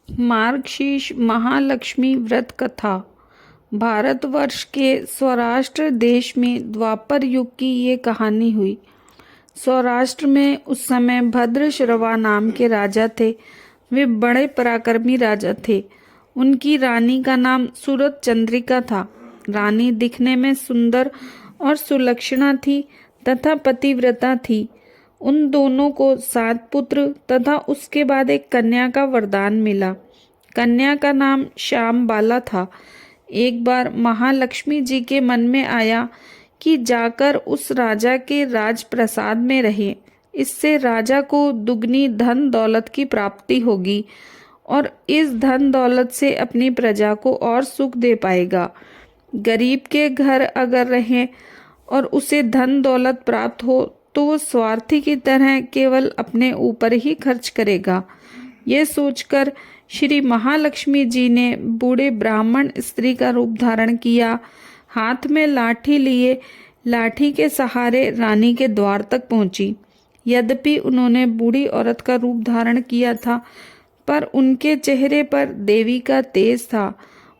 मार्गशीर्ष महालक्ष्मी व्रत कथा। भारतवर्ष के सौराष्ट्र देश में द्वापर युग की ये कहानी हुई। सौराष्ट्र में उस समय भद्रश्रवा नाम के राजा थे। वे बड़े पराक्रमी राजा थे। उनकी रानी का नाम सूरत चंद्रिका था। रानी दिखने में सुंदर और सुलक्षणा थी तथा पतिव्रता थी। उन दोनों को 7 पुत्र तथा उसके बाद एक कन्या का वरदान मिला। कन्या का नाम श्याम बाला था। एक बार महालक्ष्मी जी के मन में आया कि जाकर उस राजा के राजप्रसाद में रहे। इससे राजा को दुगनी धन दौलत की प्राप्ति होगी और इस धन दौलत से अपनी प्रजा को और सुख दे पाएगा। गरीब के घर अगर रहे और उसे धन दौलत प्राप्त हो तो वो स्वार्थी की तरह केवल अपने ऊपर ही खर्च करेगा। ये सोचकर श्री महालक्ष्मी जी ने बूढ़े ब्राह्मण स्त्री का रूप धारण किया। हाथ में लाठी लिए लाठी के सहारे रानी के द्वार तक पहुंची। यद्यपि उन्होंने बूढ़ी औरत का रूप धारण किया था, पर उनके चेहरे पर देवी का तेज था।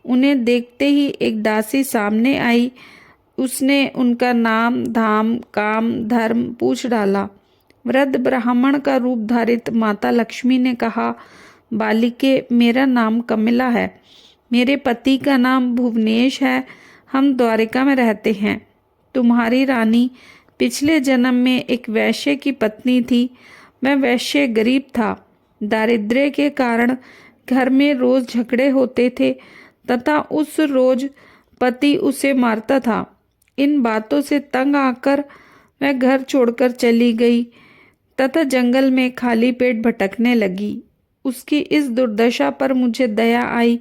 उन्हें देखते ही एक दासी सामने आई। उसने उनका नाम धाम काम धर्म पूछ डाला। वृद्ध ब्राह्मण का रूप धारित माता लक्ष्मी ने कहा, बालिके, मेरा नाम कमला है। मेरे पति का नाम भुवनेश है। हम द्वारिका में रहते हैं। तुम्हारी रानी पिछले जन्म में एक वैश्य की पत्नी थी। वह वैश्य गरीब था। दारिद्र्य के कारण घर में रोज झगड़े होते थे तथा उस रोज पति उसे मारता था। इन बातों से तंग आकर वह घर छोड़कर चली गई तथा जंगल में खाली पेट भटकने लगी। उसकी इस दुर्दशा पर मुझे दया आई।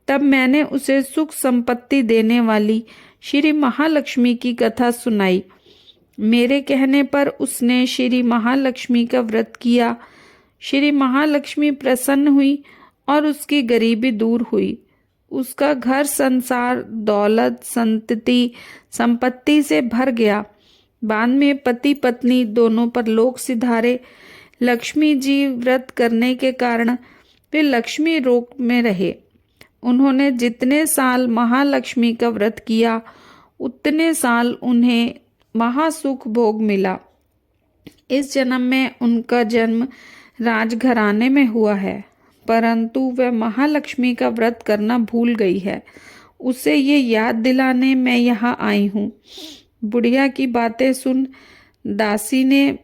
तब मैंने उसे सुख संपत्ति देने वाली श्री महालक्ष्मी की कथा सुनाई। मेरे कहने पर उसने श्री महालक्ष्मी का व्रत किया। श्री महालक्ष्मी प्रसन्न हुई और उसकी गरीबी दूर हुई। उसका घर संसार दौलत संपत्ति से भर गया। बाद में पति पत्नी दोनों पर लोक सिधारे। लक्ष्मी जी व्रत करने के कारण वे लक्ष्मी रोग में रहे। उन्होंने जितने साल महालक्ष्मी का व्रत किया उतने साल उन्हें महासुख भोग मिला। इस जन्म में उनका जन्म राजघराने में हुआ है, परंतु वह महालक्ष्मी का व्रत करना भूल गई है। उसे ये याद दिलाने मैं यहाँ आई हूँ। बुढ़िया की बातें सुन दासी ने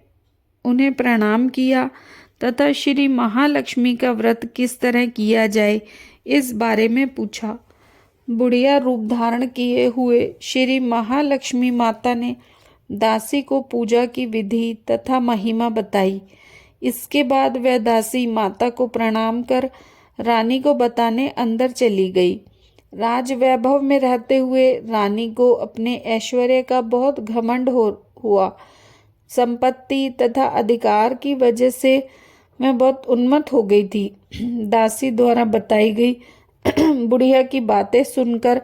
उन्हें प्रणाम किया तथा श्री महालक्ष्मी का व्रत किस तरह किया जाए इस बारे में पूछा। बुढ़िया रूप धारण किए हुए श्री महालक्ष्मी माता ने दासी को पूजा की विधि तथा महिमा बताई। इसके बाद वह दासी माता को प्रणाम कर रानी को बताने अंदर चली गई। राज वैभव में रहते हुए रानी को अपने ऐश्वर्य का बहुत घमंड हुआ। संपत्ति तथा अधिकार की वजह से मैं बहुत उन्मत्त हो गई थी। दासी द्वारा बताई गई बुढ़िया की बातें सुनकर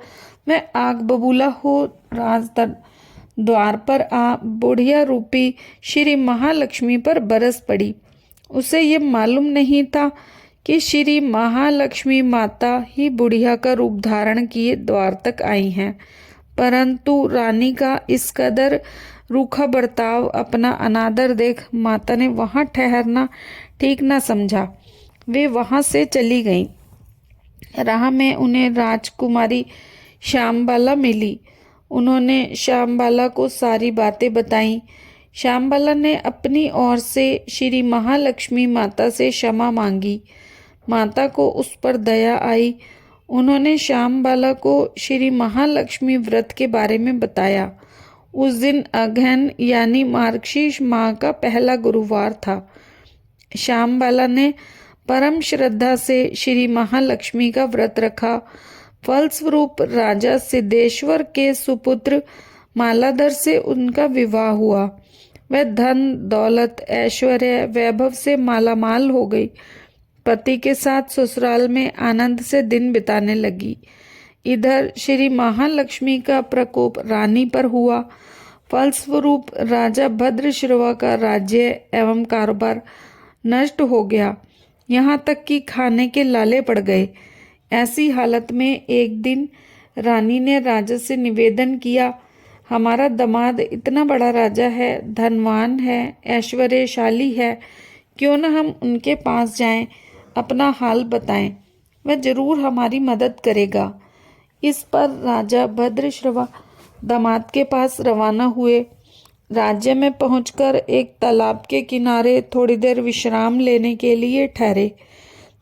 मैं आग बबूला हो राज द्वार पर आ बुढ़िया रूपी श्री महालक्ष्मी पर बरस पड़ी। उसे ये मालूम नहीं था कि श्री महालक्ष्मी माता ही बुढ़िया का रूप धारण किए द्वार तक आई हैं, परंतु रानी का इस कदर रूखा बर्ताव, अपना अनादर देख माता ने वहां ठहरना ठीक न समझा। वे वहां से चली गईं। राह में उन्हें राजकुमारी श्यामबाला मिली। उन्होंने श्यामबाला को सारी बातें बताईं। श्यामबाला ने अपनी ओर से श्री महालक्ष्मी माता से क्षमा मांगी। माता को उस पर दया आई। उन्होंने श्यामबाला को श्री महालक्ष्मी व्रत के बारे में बताया। उस दिन अगहन यानी मार्गशीर्ष माह का पहला गुरुवार था। श्यामबाला ने परम श्रद्धा से श्री महालक्ष्मी का व्रत रखा। फलस्वरूप राजा सिद्धेश्वर के सुपुत्र मालाधर से उनका विवाह हुआ। वह धन दौलत ऐश्वर्य वैभव से मालामाल हो गई। पति के साथ ससुराल में आनंद से दिन बिताने लगी। इधर श्री महालक्ष्मी का प्रकोप रानी पर हुआ। फलस्वरूप राजा भद्रश्रवा का राज्य एवं कारोबार नष्ट हो गया। यहाँ तक कि खाने के लाले पड़ गए। ऐसी हालत में एक दिन रानी ने राजा से निवेदन किया, हमारा दामाद इतना बड़ा राजा है, धनवान है, ऐश्वर्यशाली है, क्यों न हम उनके पास जाएं, अपना हाल बताएं, वह जरूर हमारी मदद करेगा। इस पर राजा भद्रश्रवा दामाद के पास रवाना हुए। राज्य में पहुंचकर एक तालाब के किनारे थोड़ी देर विश्राम लेने के लिए ठहरे।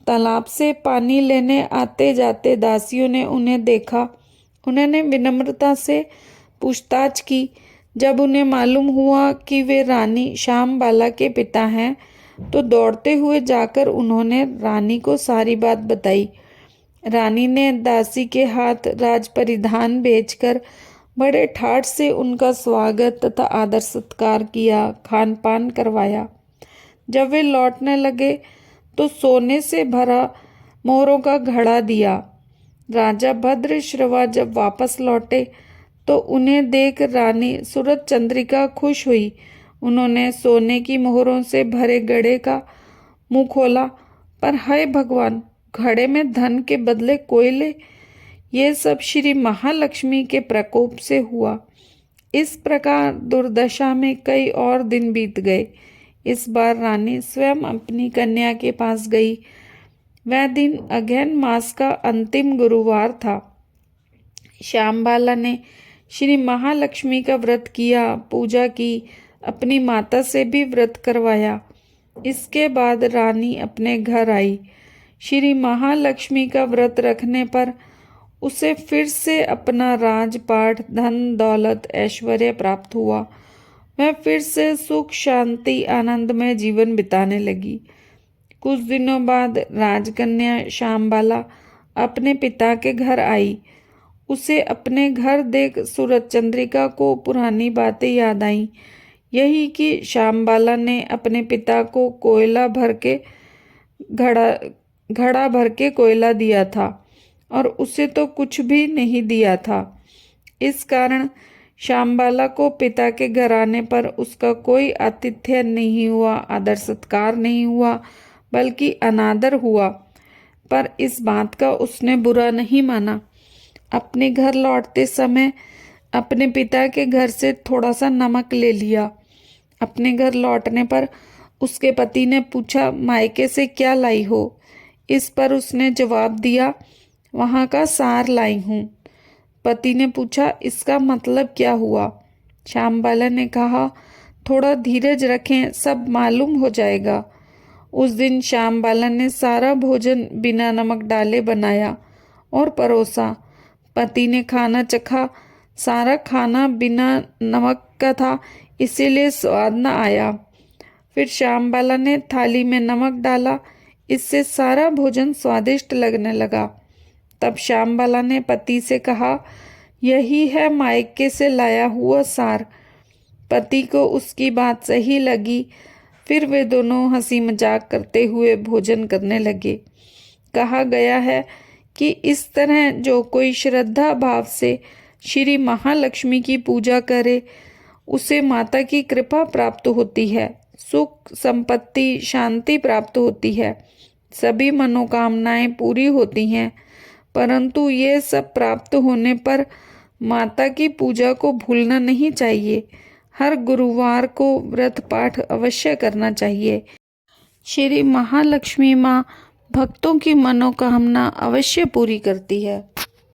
तालाब से पानी लेने आते जाते दासियों ने उन्हें देखा। उन्होंने विनम्रता से पूछताछ की। जब उन्हें मालूम हुआ कि वे रानी श्यामबाला के पिता हैं, तो दौड़ते हुए जाकर उन्होंने रानी को सारी बात बताई। रानी ने दासी के हाथ राज परिधान भेजकर बड़े ठाठ से उनका स्वागत तथा आदर सत्कार किया, खान पान करवाया। जब वे लौटने लगे तो सोने से भरा मोहरों का घड़ा दिया। राजा भद्रश्रवा जब वापस लौटे तो उन्हें देख रानी सूरत चंद्रिका खुश हुई। उन्होंने सोने की मोहरों से भरे घड़े का मुंह खोला, पर हाय भगवान, घड़े में धन के बदले कोयले! ये सब श्री महालक्ष्मी के प्रकोप से हुआ। इस प्रकार दुर्दशा में कई और दिन बीत गए। इस बार रानी स्वयं अपनी कन्या के पास गई। वह दिन अगहन मास का अंतिम गुरुवार था। श्यामबाला ने श्री महालक्ष्मी का व्रत किया, पूजा की, अपनी माता से भी व्रत करवाया। इसके बाद रानी अपने घर आई। श्री महालक्ष्मी का व्रत रखने पर उसे फिर से अपना राजपाट, धन दौलत, ऐश्वर्य प्राप्त हुआ। वह फिर से सुख शांति आनंद में जीवन बिताने लगी। कुछ दिनों बाद राजकन्या श्यामबाला अपने पिता के घर आई। उसे अपने घर देख सूरत चंद्रिका को पुरानी बातें याद आईं। यही कि श्यामबाला ने अपने पिता को घड़ा भर के कोयला दिया था और उसे तो कुछ भी नहीं दिया था। इस कारण श्यामबाला को पिता के घर आने पर उसका कोई आतिथ्य नहीं हुआ, आदर सत्कार नहीं हुआ, बल्कि अनादर हुआ। पर इस बात का उसने बुरा नहीं माना। अपने घर लौटते समय अपने पिता के घर से थोड़ा सा नमक ले लिया। अपने घर लौटने पर उसके पति ने पूछा, मायके से क्या लाई हो? इस पर उसने जवाब दिया, वहाँ का सार लाई हूँ। पति ने पूछा, इसका मतलब क्या हुआ? श्यामबाला ने कहा, थोड़ा धीरज रखें, सब मालूम हो जाएगा। उस दिन श्यामबाला ने सारा भोजन बिना नमक डाले बनाया और परोसा। पति ने खाना चखा। सारा खाना बिना नमक का था, इसीलिए स्वाद न आया। फिर श्यामबाला ने थाली में नमक डाला, इससे सारा भोजन स्वादिष्ट लगने लगा। तब श्यामबाला ने पति से कहा, यही है मायके से लाया हुआ सार। पति को उसकी बात सही लगी। फिर वे दोनों हंसी मजाक करते हुए भोजन करने लगे। कहा गया है कि इस तरह जो कोई श्रद्धा भाव से श्री महालक्ष्मी की पूजा करे, उसे माता की कृपा प्राप्त होती है, सुख संपत्ति शांति प्राप्त होती है, सभी मनोकामनाएं पूरी होती हैं। परंतु ये सब प्राप्त होने पर माता की पूजा को भूलना नहीं चाहिए। हर गुरुवार को व्रत पाठ अवश्य करना चाहिए। श्री महालक्ष्मी माँ भक्तों की मनोकामना अवश्य पूरी करती है।